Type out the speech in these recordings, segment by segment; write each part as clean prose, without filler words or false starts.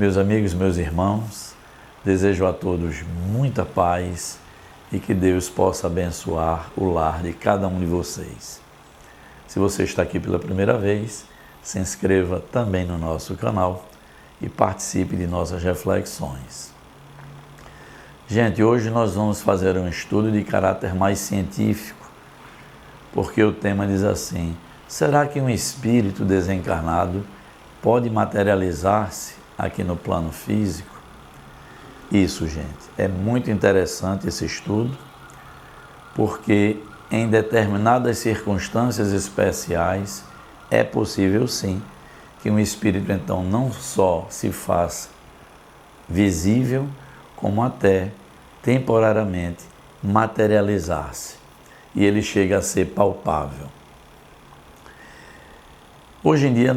Meus amigos, meus irmãos, desejo a todos muita paz e que Deus possa abençoar o lar de cada um de vocês. Se você está aqui pela primeira vez, se inscreva também no nosso canal e participe de nossas reflexões. Gente, hoje nós vamos fazer um estudo de caráter mais científico, porque o tema diz assim: será que um espírito desencarnado pode materializar-se aqui no plano físico? Isso, gente, é muito interessante esse estudo, porque em determinadas circunstâncias especiais é possível sim que um espírito então não só se faça visível, como até temporariamente materializar-se e ele chega a ser palpável. Hoje em dia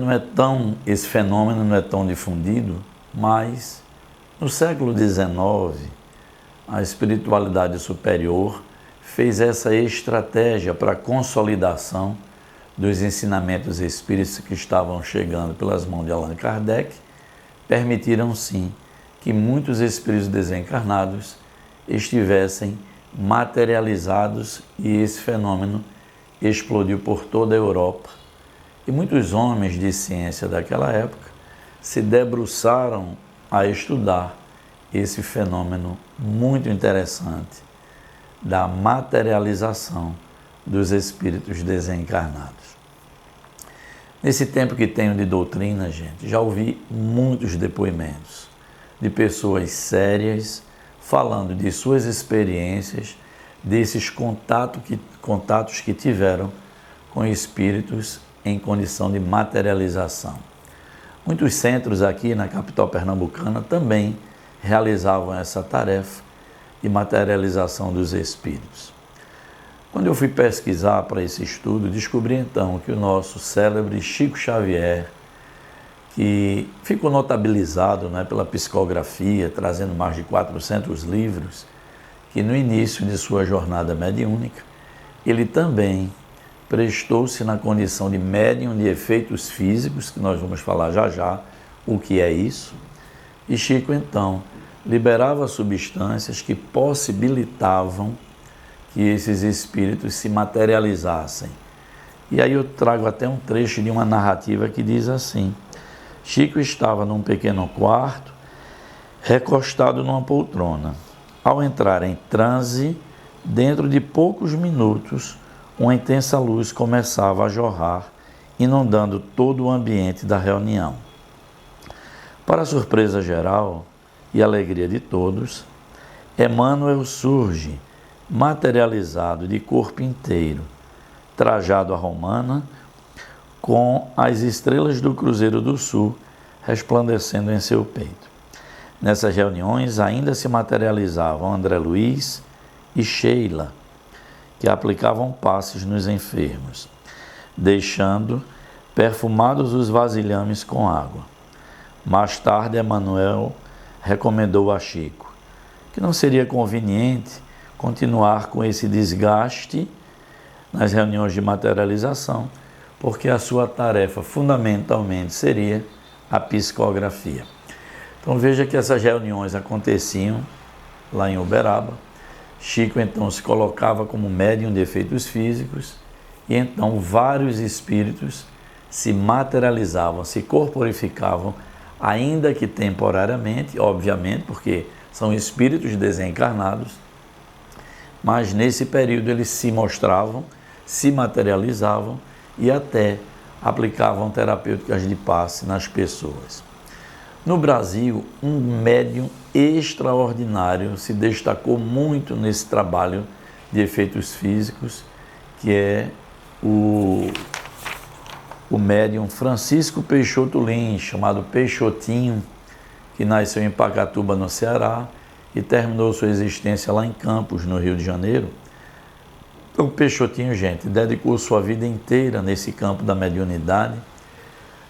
esse fenômeno não é tão difundido, mas no século XIX a espiritualidade superior fez essa estratégia para a consolidação dos ensinamentos espíritas que estavam chegando pelas mãos de Allan Kardec. Permitiram sim que muitos espíritos desencarnados estivessem materializados e esse fenômeno explodiu por toda a Europa. E muitos homens de ciência daquela época se debruçaram a estudar esse fenômeno muito interessante da materialização dos espíritos desencarnados. Nesse tempo que tenho de doutrina, gente, já ouvi muitos depoimentos de pessoas sérias falando de suas experiências, desses contatos que tiveram com espíritos em condição de materialização. Muitos centros aqui na capital pernambucana também realizavam essa tarefa de materialização dos espíritos. Quando eu fui pesquisar para esse estudo, descobri então que o nosso célebre Chico Xavier, que ficou notabilizado pela psicografia, trazendo mais de 400 livros, que no início de sua jornada mediúnica, ele também prestou-se na condição de médium de efeitos físicos, que nós vamos falar já já o que é isso, e Chico então liberava substâncias que possibilitavam que esses espíritos se materializassem. E aí eu trago até um trecho de uma narrativa que diz assim: Chico estava num pequeno quarto, recostado numa poltrona. Ao entrar em transe, dentro de poucos minutos, uma intensa luz começava a jorrar, inundando todo o ambiente da reunião. Para a surpresa geral e alegria de todos, Emmanuel surge, materializado de corpo inteiro, trajado à romana, com as estrelas do Cruzeiro do Sul resplandecendo em seu peito. Nessas reuniões ainda se materializavam André Luiz e Sheila, que aplicavam passes nos enfermos, deixando perfumados os vasilhames com água. Mais tarde, Emmanuel recomendou a Chico que não seria conveniente continuar com esse desgaste nas reuniões de materialização, porque a sua tarefa fundamentalmente seria a psicografia. Então veja que essas reuniões aconteciam lá em Uberaba. Chico então se colocava como médium de efeitos físicos e então vários espíritos se materializavam, se corporificavam, ainda que temporariamente, obviamente, porque são espíritos desencarnados, mas nesse período eles se mostravam, se materializavam e até aplicavam terapêuticas de passe nas pessoas. No Brasil, um médium extraordinário se destacou muito nesse trabalho de efeitos físicos, que é o médium Francisco Peixoto Lins, chamado Peixotinho, que nasceu em Pacatuba, no Ceará, e terminou sua existência lá em Campos, no Rio de Janeiro. Então, Peixotinho, gente, dedicou sua vida inteira nesse campo da mediunidade,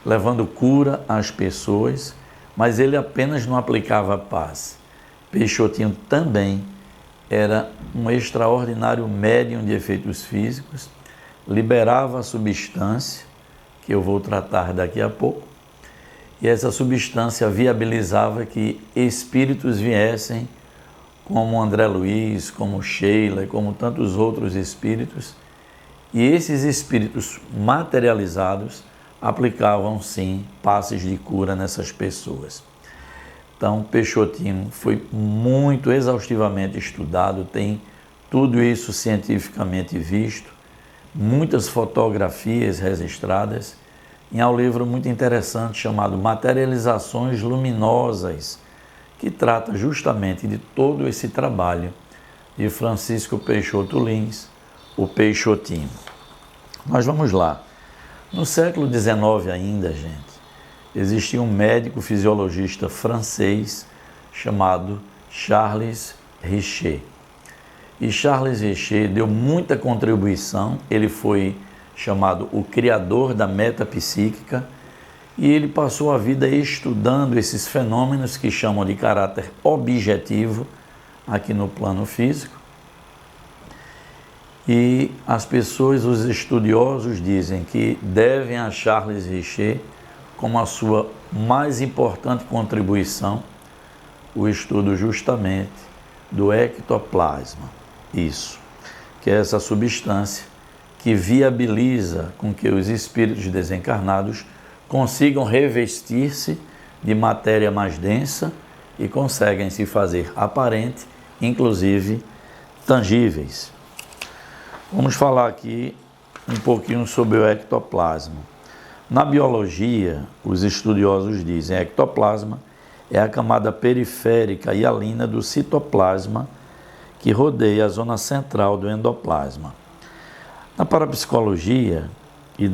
levando cura às pessoas, mas ele apenas não aplicava paz. Peixotinho também era um extraordinário médium de efeitos físicos, liberava a substância, que eu vou tratar daqui a pouco, e essa substância viabilizava que espíritos viessem, como André Luiz, como Sheila e como tantos outros espíritos, e esses espíritos materializados aplicavam sim passes de cura nessas pessoas. Então, Peixotinho foi muito exaustivamente estudado, tem tudo isso cientificamente visto, muitas fotografias registradas, e há um livro muito interessante chamado Materializações Luminosas, que trata justamente de todo esse trabalho de Francisco Peixoto Lins, o Peixotinho. Mas vamos lá. No século XIX ainda, gente, existia um médico fisiologista francês chamado Charles Richet. E Charles Richet deu muita contribuição, ele foi chamado o criador da metapsíquica, e ele passou a vida estudando esses fenômenos que chamam de caráter objetivo aqui no plano físico. E as pessoas, os estudiosos, dizem que devem a Charles Richet como a sua mais importante contribuição o estudo justamente do ectoplasma. Isso, que é essa substância que viabiliza com que os espíritos desencarnados consigam revestir-se de matéria mais densa e conseguem se fazer aparente, inclusive tangíveis. Vamos falar aqui um pouquinho sobre o ectoplasma. Na biologia, os estudiosos dizem que o ectoplasma é a camada periférica hialina do citoplasma que rodeia a zona central do endoplasma. Na parapsicologia e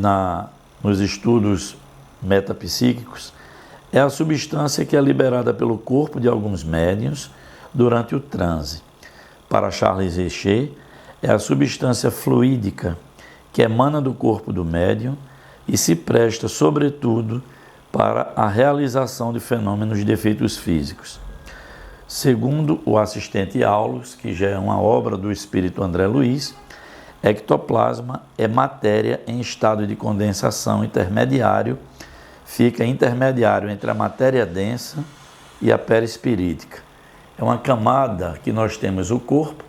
nos estudos metapsíquicos, é a substância que é liberada pelo corpo de alguns médiuns durante o transe. Para Charles Richet, é a substância fluídica que emana do corpo do médium e se presta, sobretudo, para a realização de fenômenos de efeitos físicos. Segundo o assistente Aulus, que já é uma obra do espírito André Luiz, ectoplasma é matéria em estado de condensação intermediário, fica intermediário entre a matéria densa e a perispirítica. É uma camada que nós temos o corpo,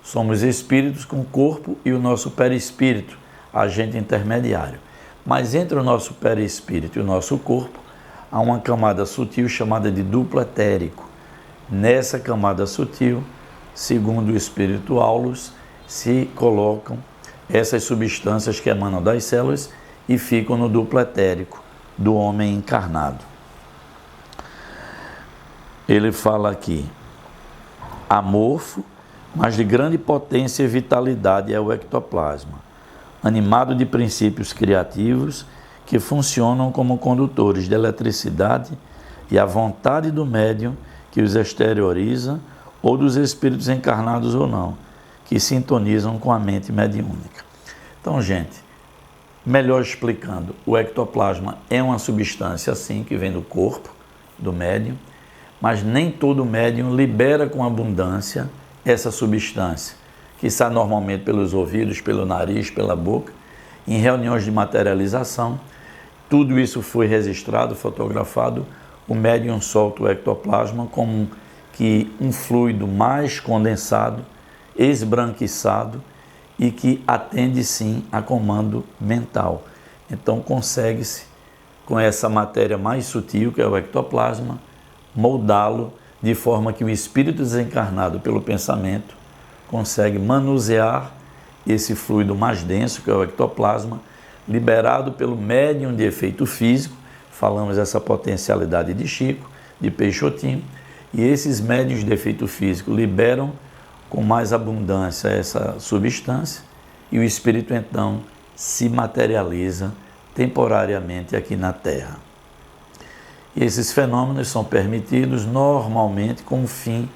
somos espíritos com o corpo e o nosso perispírito, agente intermediário. Mas entre o nosso perispírito e o nosso corpo, há uma camada sutil chamada de duplo etérico. Nessa camada sutil, segundo o espírito Aulus, se colocam essas substâncias que emanam das células e ficam no duplo etérico do homem encarnado. Ele fala aqui, amorfo, mas de grande potência e vitalidade é o ectoplasma, animado de princípios criativos que funcionam como condutores de eletricidade e a vontade do médium que os exterioriza ou dos espíritos encarnados ou não, que sintonizam com a mente mediúnica. Então, gente, melhor explicando, o ectoplasma é uma substância assim que vem do corpo do médium, mas nem todo médium libera com abundância essa substância, que sai normalmente pelos ouvidos, pelo nariz, pela boca, em reuniões de materialização. Tudo isso foi registrado, fotografado, o médium solta o ectoplasma como que um fluido mais condensado, esbranquiçado e que atende sim a comando mental. Então consegue-se, com essa matéria mais sutil, que é o ectoplasma, moldá-lo de forma que o espírito desencarnado pelo pensamento consegue manusear esse fluido mais denso, que é o ectoplasma, liberado pelo médium de efeito físico. Falamos essa potencialidade de Chico, de Peixotinho, e esses médiuns de efeito físico liberam com mais abundância essa substância e o espírito então se materializa temporariamente aqui na Terra. E esses fenômenos são permitidos normalmente com o fim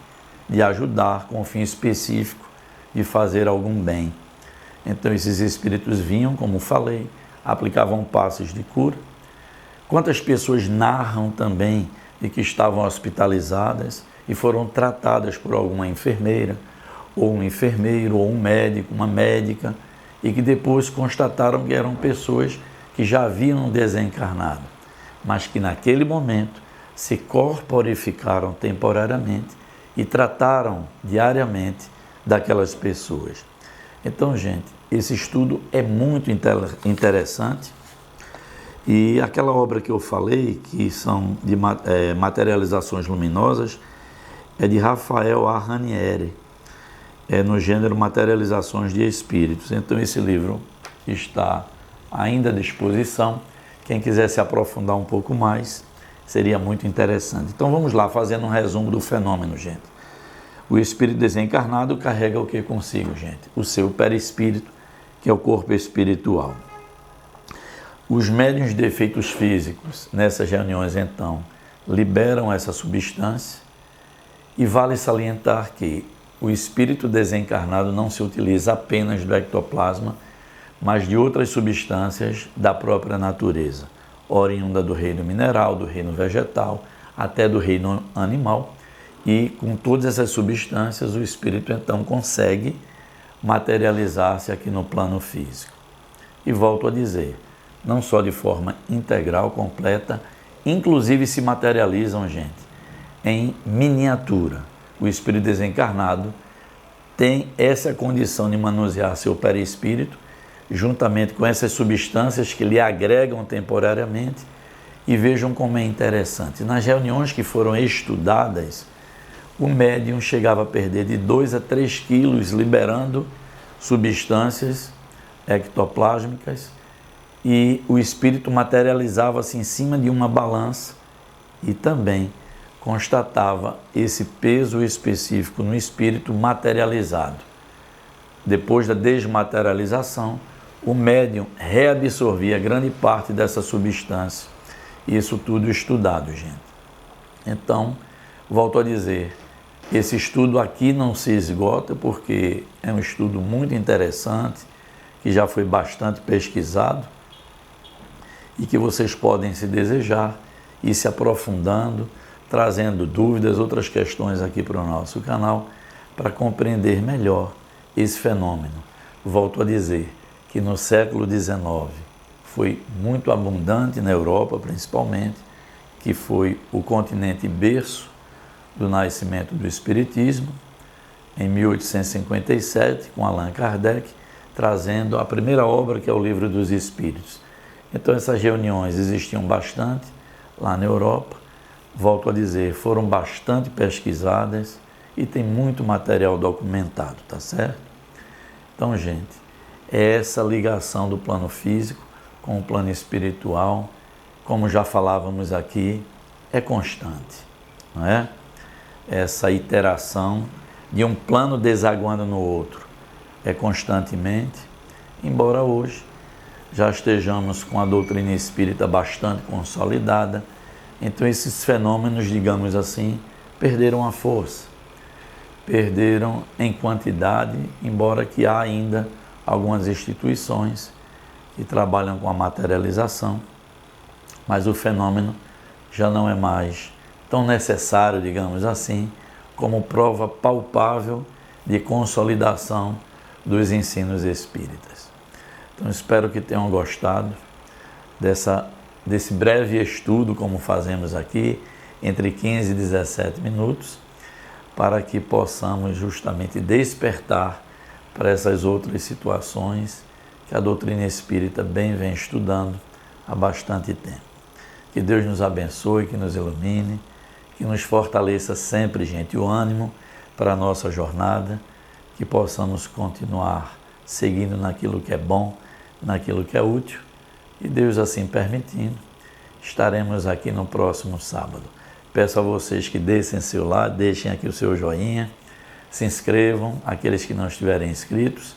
de ajudar, com o fim específico de fazer algum bem. Então esses espíritos vinham, como falei, aplicavam passes de cura. Quantas pessoas narram também de que estavam hospitalizadas e foram tratadas por alguma enfermeira, ou um enfermeiro, ou um médico, uma médica, e que depois constataram que eram pessoas que já haviam desencarnado. mas que naquele momento se corporificaram temporariamente e trataram diariamente daquelas pessoas. Então, gente, esse estudo é muito interessante. E aquela obra que eu falei, que são de materializações luminosas, é de Rafael A. Ranieri, no gênero Materializações de Espíritos. Então esse livro está ainda à disposição. Quem quiser se aprofundar um pouco mais, seria muito interessante. Então vamos lá, fazendo um resumo do fenômeno, gente. O espírito desencarnado carrega o que consigo, gente? O seu perispírito, que é o corpo espiritual. Os médiuns de efeitos físicos, nessas reuniões, então, liberam essa substância, e vale salientar que o espírito desencarnado não se utiliza apenas do ectoplasma, mas de outras substâncias da própria natureza, oriunda do reino mineral, do reino vegetal, até do reino animal, e com todas essas substâncias o espírito então consegue materializar-se aqui no plano físico. E volto a dizer, não só de forma integral, completa, inclusive se materializam, gente, em miniatura. O espírito desencarnado tem essa condição de manusear seu perispírito, juntamente com essas substâncias que lhe agregam temporariamente, e vejam como é interessante. Nas reuniões que foram estudadas, o médium chegava a perder de 2 a 3 quilos, liberando substâncias ectoplásmicas, e o espírito materializava-se em cima de uma balança e também constatava esse peso específico no espírito materializado. Depois da desmaterialização, o médium reabsorvia grande parte dessa substância. Isso tudo estudado, gente. Então, volto a dizer, esse estudo aqui não se esgota porque é um estudo muito interessante, que já foi bastante pesquisado, e que vocês podem, se desejar, ir se aprofundando, trazendo dúvidas, outras questões aqui para o nosso canal, para compreender melhor esse fenômeno. Volto a dizer que no século XIX foi muito abundante na Europa, principalmente, que foi o continente berço do nascimento do Espiritismo, em 1857, com Allan Kardec, trazendo a primeira obra, que é o Livro dos Espíritos. Então essas reuniões existiam bastante lá na Europa, volto a dizer, foram bastante pesquisadas e tem muito material documentado, tá certo? Então, gente, essa ligação do plano físico com o plano espiritual, como já falávamos aqui, é constante, não é? Essa iteração de um plano desaguando no outro é constantemente, embora hoje já estejamos com a doutrina espírita bastante consolidada, então esses fenômenos, digamos assim, perderam a força, perderam em quantidade, embora que há ainda algumas instituições que trabalham com a materialização, mas o fenômeno já não é mais tão necessário, digamos assim, como prova palpável de consolidação dos ensinos espíritas. Então espero que tenham gostado desse breve estudo, como fazemos aqui, entre 15 e 17 minutos, para que possamos justamente despertar para essas outras situações que a doutrina espírita bem vem estudando há bastante tempo. Que Deus nos abençoe, que nos ilumine, que nos fortaleça sempre, gente, o ânimo para a nossa jornada, que possamos continuar seguindo naquilo que é bom, naquilo que é útil, e Deus assim permitindo, estaremos aqui no próximo sábado. Peço a vocês que deixem seu like, deixem aqui o seu joinha, se inscrevam, aqueles que não estiverem inscritos,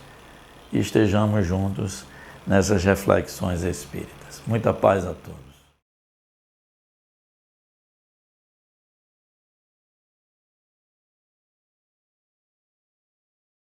e estejamos juntos nessas reflexões espíritas. Muita paz a todos.